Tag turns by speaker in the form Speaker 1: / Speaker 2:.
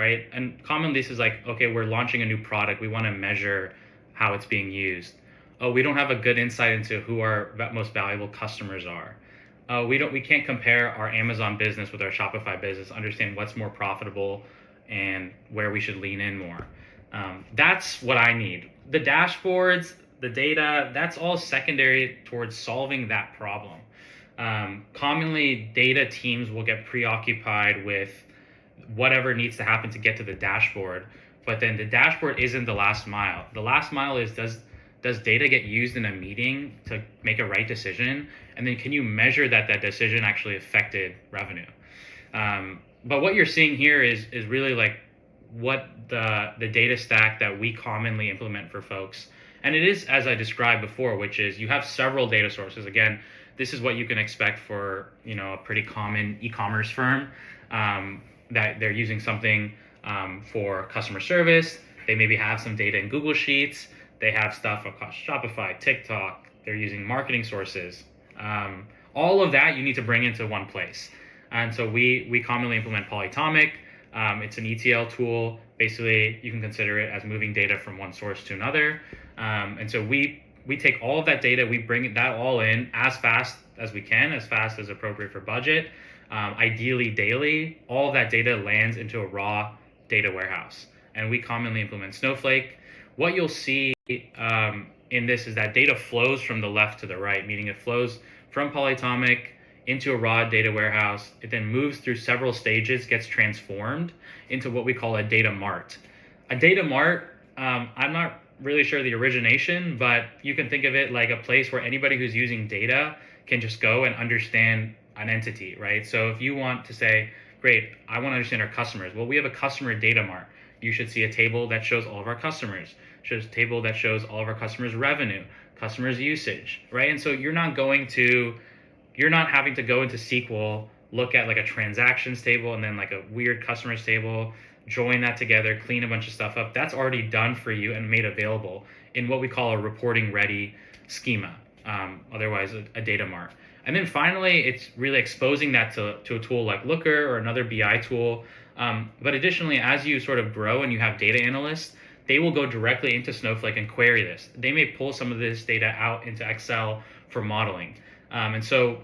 Speaker 1: right? And commonly this is like, okay, we're launching a new product. We want to measure how it's being used. Oh, we don't have a good insight into who our most valuable customers are. We can't compare our Amazon business with our Shopify business, understand what's more profitable and where we should lean in more. That's what I need. The dashboards, the data, that's all secondary towards solving that problem. Commonly, data teams will get preoccupied with whatever needs to happen to get to the dashboard, but then the dashboard isn't the last mile. The last mile is, does data get used in a meeting to make a right decision, and then can you measure that that decision actually affected revenue? But what you're seeing here is really like what the data stack that we commonly implement for folks. And it is, as I described before, which is you have several data sources. Again, this is what you can expect for a pretty common e-commerce firm, that they're using something for customer service. They maybe have some data in Google Sheets. They have stuff across Shopify, TikTok. They're using marketing sources. All of that you need to bring into one place. And so we commonly implement Polytomic. It's an ETL tool. Basically, you can consider it as moving data from one source to another. And so we take all of that data, we bring that all in as fast as we can, as fast as appropriate for budget. Ideally daily, all of that data lands into a raw data warehouse. And we commonly implement Snowflake. What you'll see in this is that data flows from the left to the right, meaning it flows from Polytomic into a raw data warehouse. It then moves through several stages, gets transformed into what we call a data mart. A data mart, I'm not really sure the origination, but you can think of it like a place where anybody who's using data can just go and understand an entity, right? So if you want to say, great, I want to understand our customers. Well, we have a customer data mart. You should see a table that shows all of our customers, shows a table that shows all of our customers' revenue, customers' usage, right? And so you're not having to go into SQL, look at like a transactions table and then like a weird customers table, join that together, clean a bunch of stuff up. That's already done for you and made available in what we call a reporting ready schema, otherwise a data mart. And then finally, it's really exposing that to a tool like Looker or another BI tool. But additionally, as you sort of grow and you have data analysts, they will go directly into Snowflake and query this. They may pull some of this data out into Excel for modeling. And so